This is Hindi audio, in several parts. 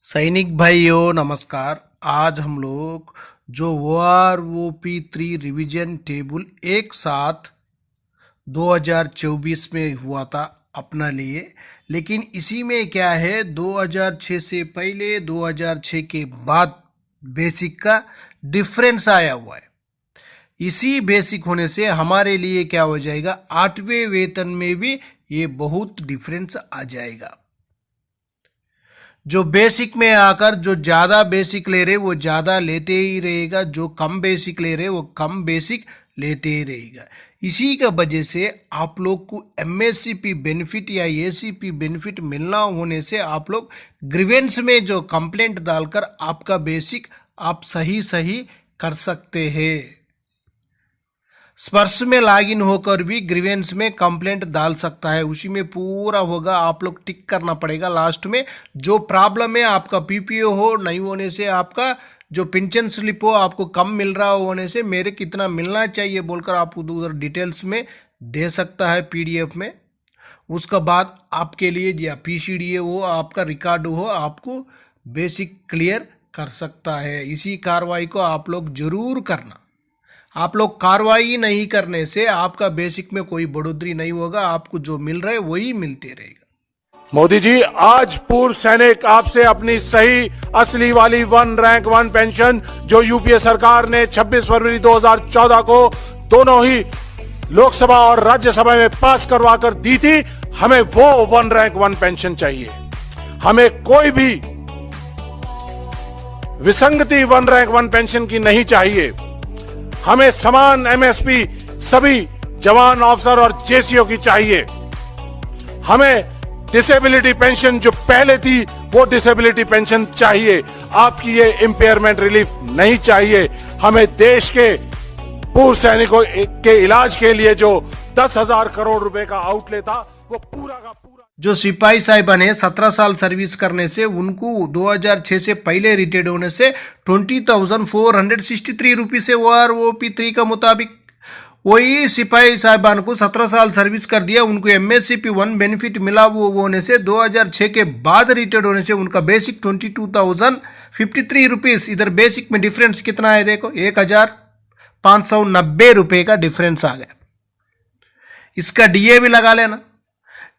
सैनिक भाइयों नमस्कार। आज हम लोग जो OROP3 रिवीजन टेबल एक साथ 2024 में हुआ था अपना लिए, लेकिन इसी में क्या है 2006 से पहले 2006 के बाद बेसिक का डिफरेंस आया हुआ है। इसी बेसिक होने से हमारे लिए क्या हो जाएगा, 8वें वेतन में भी ये बहुत डिफरेंस आ जाएगा। जो बेसिक में आकर जो ज़्यादा बेसिक ले रहे वो ज़्यादा लेते ही रहेगा, जो कम बेसिक ले रहे वो कम बेसिक लेते ही रहेगा। इसी का वजह से आप लोग को MSCP बेनिफिट या ACP बेनिफिट मिलना होने से आप लोग ग्रीवेंस में जो कंप्लेंट डालकर आपका बेसिक आप सही कर सकते हैं। स्पर्श में लॉगिन होकर भी ग्रीवेंस में कंप्लेंट डाल सकता है, उसी में पूरा होगा। आप लोग टिक करना पड़ेगा लास्ट में। जो प्रॉब्लम है आपका PPO हो नहीं होने से, आपका जो पेंशन स्लिप हो आपको कम मिल रहा होने से, मेरे कितना मिलना चाहिए बोलकर आप उधर डिटेल्स में दे सकता है PDF में। उसका बाद आपके लिए या PCDA हो आपका रिकॉर्ड हो आपको बेसिक क्लियर कर सकता है। इसी कार्रवाई को आप लोग जरूर करना। आप लोग कार्रवाई नहीं करने से आपका बेसिक में कोई बढ़ोतरी नहीं होगा, आपको जो मिल रहा है वही मिलते रहेगा। मोदी जी, आज पूर्व सैनिक आपसे अपनी सही असली वाली 1 रैंक 1 पेंशन जो यूपीए सरकार ने 26 फरवरी 2014 को दोनों ही लोकसभा और राज्यसभा में पास करवा कर दी थी, हमें वो 1 रैंक 1 पेंशन चाहिए। हमें कोई भी विसंगति 1 रैंक 1 पेंशन की नहीं चाहिए। हमें समान MSP सभी जवान, ऑफिसर और JCO की चाहिए। हमें डिसेबिलिटी पेंशन जो पहले थी वो डिसेबिलिटी पेंशन चाहिए। आपकी ये इंपेयरमेंट रिलीफ नहीं चाहिए। हमें देश के पूर्व सैनिकों के इलाज के लिए जो 10,000 करोड़ रुपए का आउटले था वो पूरा का पूरा। जो सिपाही साहिबान है 17 साल सर्विस करने से उनको 2006 से पहले रिटायर्ड होने से 20,463 रुपये से OROP3 का मुताबिक वही सिपाही साहिबान को 17 साल सर्विस कर दिया, उनको MSCP 1 बेनिफिट मिला। वो होने से 2006 के बाद रिटायर्ड होने से उनका बेसिक 22,053 रुपीज़। इधर बेसिक में डिफरेंस कितना है देखो, 1,590 रुपये का डिफरेंस आ गया। इसका DA भी लगा लेना।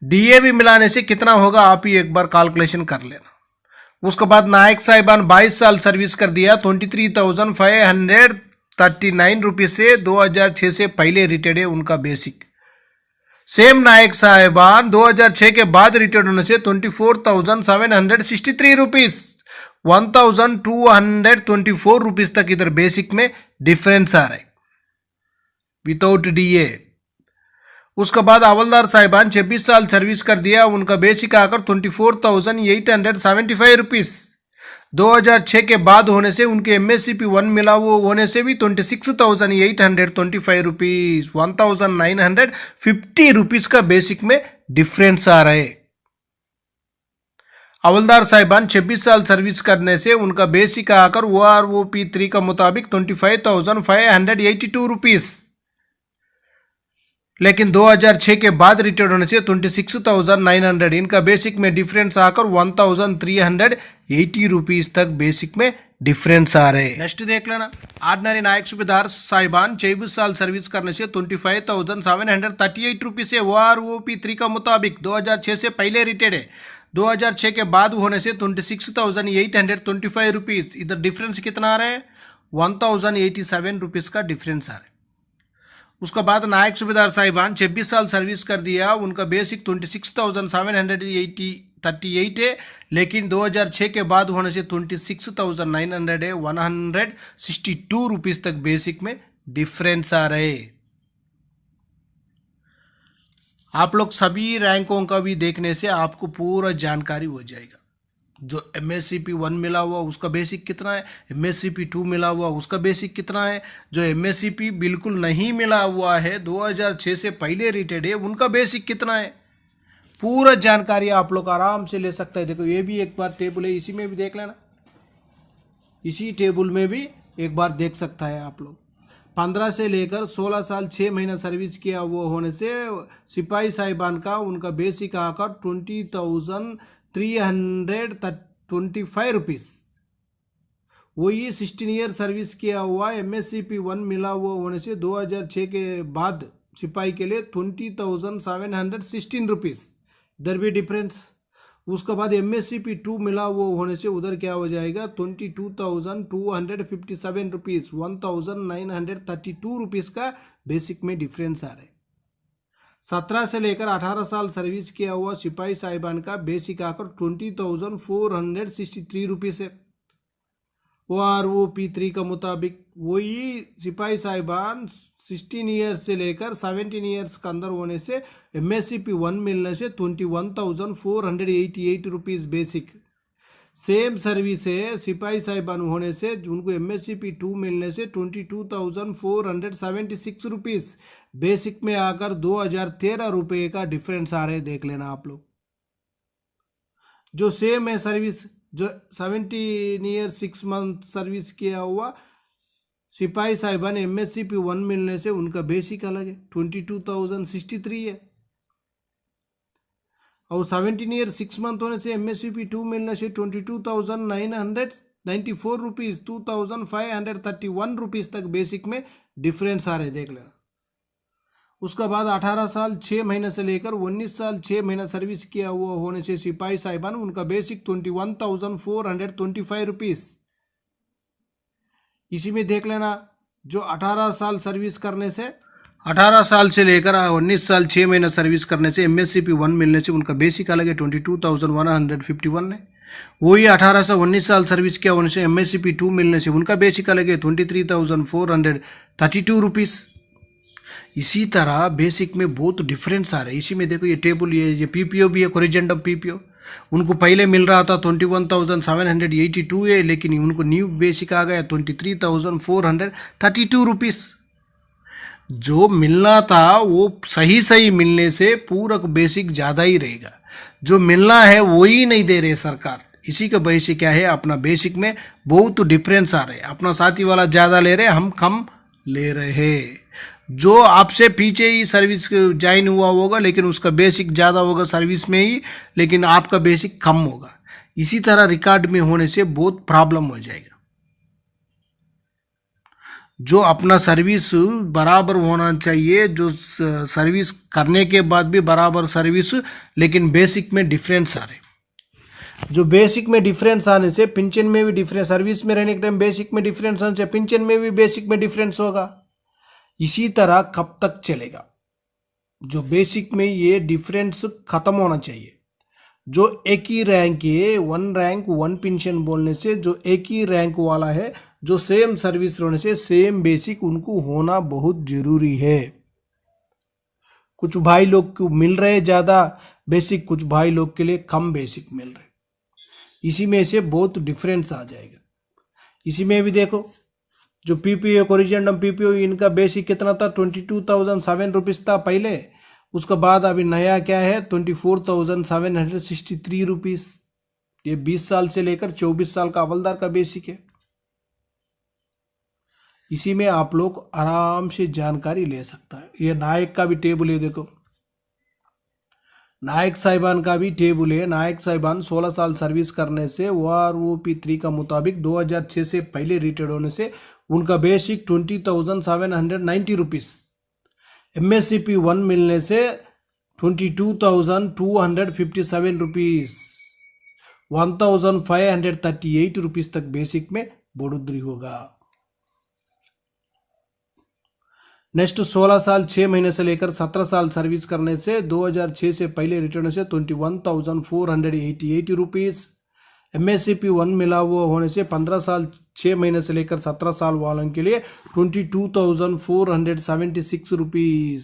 DA भी मिलाने से कितना होगा आप ही एक बार कैलकुलेशन कर लेना। उसके बाद नायक साहिबान 22 साल सर्विस कर दिया, 23,539 रुपये से 2006 से पहले रिटायर्ड है उनका बेसिक। सेम नायक साहिबान 2006 के बाद रिटायर्ड होने से 24,763 रुपीज़, 1,224 रुपीज़ तक इधर बेसिक में डिफरेंस आ रहा है विदाउट DA। उसके बाद हवलदार साहिबान 26 साल सर्विस कर दिया, उनका बेसिक आकर 24,875 रुपीज़। 2006 के बाद होने से उनके MSCP 1 मिला, वो होने से भी 26,825 रुपीज़, 1,950 रुपीज़ का बेसिक में डिफरेंस आ रहा है। हवलदार साहिबान 26 साल सर्विस करने से उनका बेसिक आकर OROP3 का मुताबिक 25,582 रुपीज़, लेकिन 2006 के बाद रिटायर्ड होने से 26,900, इनका बेसिक में डिफरेंस आकर 1,380 रुपीज़ तक बेसिक में डिफरेंस आ रहे हैं। नेक्स्ट देख लेना, ऑर्डिनरी नायक सूबेदार साहिबान 24 साल सर्विस करने से 25,738 रुपीज़ से OROP3 का मुताबिक 2006 से पहले रिटायर्ड है, 2006 के बाद होने से 26,825 रुपीज़। इधर डिफरेंस कितना आ रहा है, 1,087 रुपीज़ का डिफरेंस आ रहा है। उसके बाद नायक सूबेदार साहिबान 26 साल सर्विस कर दिया, उनका बेसिक 26,738 है, लेकिन 2006 के बाद होने से 26,900 है, 162 रुपीज़ तक बेसिक में डिफरेंस आ रहे। आप लोग सभी रैंकों का भी देखने से आपको पूरा जानकारी हो जाएगा। जो MSCP 1 मिला हुआ उसका बेसिक कितना है, MSCP 2 मिला हुआ उसका बेसिक कितना है, जो MSCP बिल्कुल नहीं मिला हुआ है 2006 से पहले रिटायर्ड है उनका बेसिक कितना है, पूरा जानकारी आप लोग आराम से ले सकते हैं। देखो ये भी एक बार टेबल है, इसी में भी देख लेना, इसी टेबल में भी एक बार देख सकता है आप लोग। 15 से लेकर 16 साल 6 महीना सर्विस किया वो होने से सिपाही साहिबान का उनका बेसिक आकर 20,330 ₹25। वही 16 ईयर सर्विस किया हुआ MSCP1 मिला हुआ होने से 2006 के बाद सिपाही के लिए ₹20,716, इधर भी डिफरेंस। उसके बाद MSCP2 मिला हुआ होने से उधर क्या हो जाएगा ₹22,257, ₹1,932 का बेसिक में डिफरेंस आ रहा है। 17 से लेकर 18 साल सर्विस किया हुआ सिपाही साहिबान का बेसिक आकर ₹20,463 है। OROP3 का मुताबिक वही सिपाही साहिबान 16 ईयर्स से लेकर 17 ईयर्स के अंदर होने से MSCP1 मिलने से ₹21,488 बेसिक। सेम सर्विस है सिपाही साहिबान होने से उनको MSCP2 मिलने से ₹22,476 बेसिक में आकर ₹2,013 का डिफरेंस आ रहे, देख लेना आप लोग। जो सेम है सर्विस, जो 17 ईयर 6 मंथ सर्विस किया हुआ सिपाही साहिबान MSCP1 मिलने से उनका बेसिक अलग है, 22,063 है। और 17 ईयर 6 मंथ होने से MSCP2 मिलने से ₹22,994, ₹2,531 तक बेसिक में डिफरेंस आ रहे, देख लेना। उसके बाद 18 साल 6 महीने से लेकर 19 साल 6 महीना सर्विस किया हुआ होने से सिपाही साहिबान उनका बेसिक ₹21,425। इसी में देख लेना, जो 18 साल सर्विस करने से 18 साल से लेकर 19 साल 6 महीना सर्विस करने से MSCP1 मिलने से उनका बेसिक अलग है, 22,151 है। वही 18 से 19 साल सर्विस किया होने से MSCP2 मिलने से उनका बेसिक अलग है, ₹23,432। इसी तरह बेसिक में बहुत डिफरेंस आ रहा है। इसी में देखो ये टेबल, ये PPO भी है, कोरिजेंडम PPO, उनको पहले मिल रहा था 21,782 है, लेकिन उनको न्यू बेसिक आ गया ₹23,432। जो मिलना था वो सही मिलने से पूरा बेसिक ज़्यादा ही रहेगा, जो मिलना है वही नहीं दे रहे सरकार। इसी का वजह से क्या है, अपना बेसिक में बहुत डिफरेंस आ रहे हैं। अपना साथी वाला ज़्यादा ले रहे, हम कम ले रहे हैं। जो आपसे पीछे ही सर्विस ज्वाइन हुआ होगा लेकिन उसका बेसिक ज़्यादा होगा सर्विस में ही, लेकिन आपका बेसिक कम होगा। इसी तरह रिकॉर्ड में होने से बहुत प्रॉब्लम हो जाएगा। जो अपना सर्विस बराबर होना चाहिए, जो सर्विस करने के बाद भी बराबर सर्विस, लेकिन बेसिक में डिफरेंस आ रहे। जो बेसिक में डिफरेंस आने से पेंशन में भी डिफरेंस, सर्विस में रहने के टाइम बेसिक में डिफरेंस आने से पेंशन में भी बेसिक में डिफरेंस होगा। इसी तरह कब तक चलेगा? जो बेसिक में ये डिफरेंस खत्म होना चाहिए। जो एक ही रैंक है, 1 रैंक 1 पेंशन बोलने से जो एक ही रैंक वाला है, जो सेम सर्विस होने से सेम बेसिक उनको होना बहुत जरूरी है। कुछ भाई लोग को मिल रहे ज़्यादा बेसिक, कुछ भाई लोग के लिए कम बेसिक मिल रहे, इसी में से बहुत डिफरेंस आ जाएगा। इसी में भी देखो, जो PPO कोरिजेंडम PPO इनका बेसिक कितना था, ₹22,007 था पहले। उसके बाद अभी नया क्या है, ₹24,763। ये 20 साल से लेकर 24 साल का हवलदार का बेसिक है। इसी में आप लोग आराम से जानकारी ले सकता है। ये नायक का भी टेबल है, देखो नायक साहिबान का भी टेबल है। नायक साहिबान 16 साल सर्विस करने से OROP3 का मुताबिक 2006 से पहले रिटायर्ड होने से उनका बेसिक ₹20,790। MSCP1 मिलने से ₹22,257, ₹1,538 तक बेसिक में बढ़ोतरी होगा। नेक्स्ट 16 साल 6 महीने से लेकर 17 साल सर्विस करने से 2006 से पहले रिटर्न से ₹21,488। MSCP1 मिला हुआ होने से 15 साल 6 महीने से लेकर 17 साल वालों के लिए ₹22,476,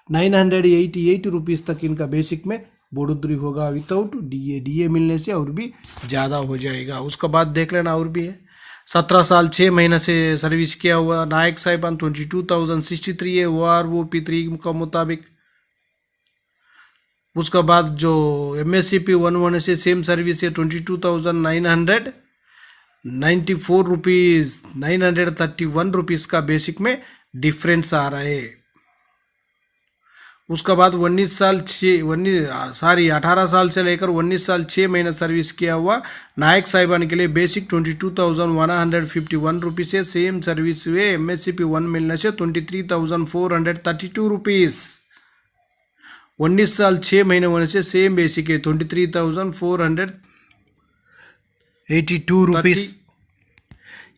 ₹988 तक इनका बेसिक में बढ़ोतरी होगा विदाउट DA मिलने से और भी ज़्यादा हो जाएगा। उसके बाद देख लेना और भी है। 17 साल 6 महीने से सर्विस किया हुआ नायक साहिबान 22,063 है OROP3 का मुताबिक। उसका बाद जो MSCP1 होने से सेम सर्विस है ₹22,994, ₹931 का बेसिक में डिफरेंस आ रहा है। उसका बाद 18 साल से लेकर 19 साल 6 महीने सर्विस किया हुआ नायक साहिबान के लिए बेसिक 22,151 रुपीज़ है। सेम सर्विस हुए MSCP 1 मिलने से 23,432 रुपीज़। 19 साल 6 महीने होने से सेम बेसिक है 23,482 रुपीज़।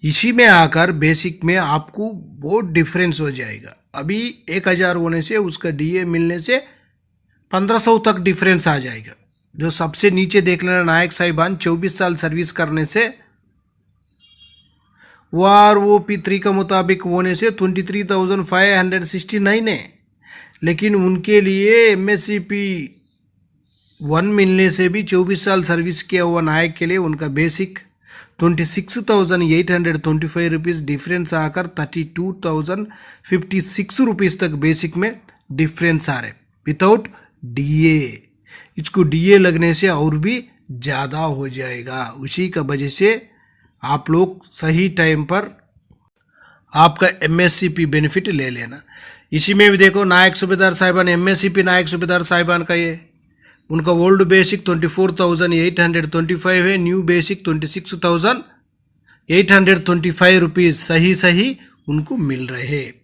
इसी में आकर बेसिक में आपको बहुत डिफरेंस हो जाएगा। अभी 1,000 होने से उसका DA मिलने से 1,500 तक डिफरेंस आ जाएगा। जो सबसे नीचे देख लेना नायक साहिबान 24 साल सर्विस करने से ROP3 का मुताबिक होने से 23,569 है, लेकिन उनके लिए MSCP 1 मिलने से भी 24 साल सर्विस किया हुआ नायक के लिए उनका बेसिक 26,825 रुपीज़ डिफरेंस आकर 32,056 रुपीज़ तक बेसिक में डिफरेंस आ रहे विदाउट DA। इसको DA लगने से और भी ज़्यादा हो जाएगा। उसी का वजह से आप लोग सही टाइम पर आपका MSCP बेनिफिट ले लेना। इसी में भी देखो नायक सूबेदार साहिबान MSCP नायक सूबेदार साहिबान का ये उनका ओल्ड बेसिक 24,825 है, न्यू बेसिक 26,825 रुपीज़ सही उनको मिल रहे हैं।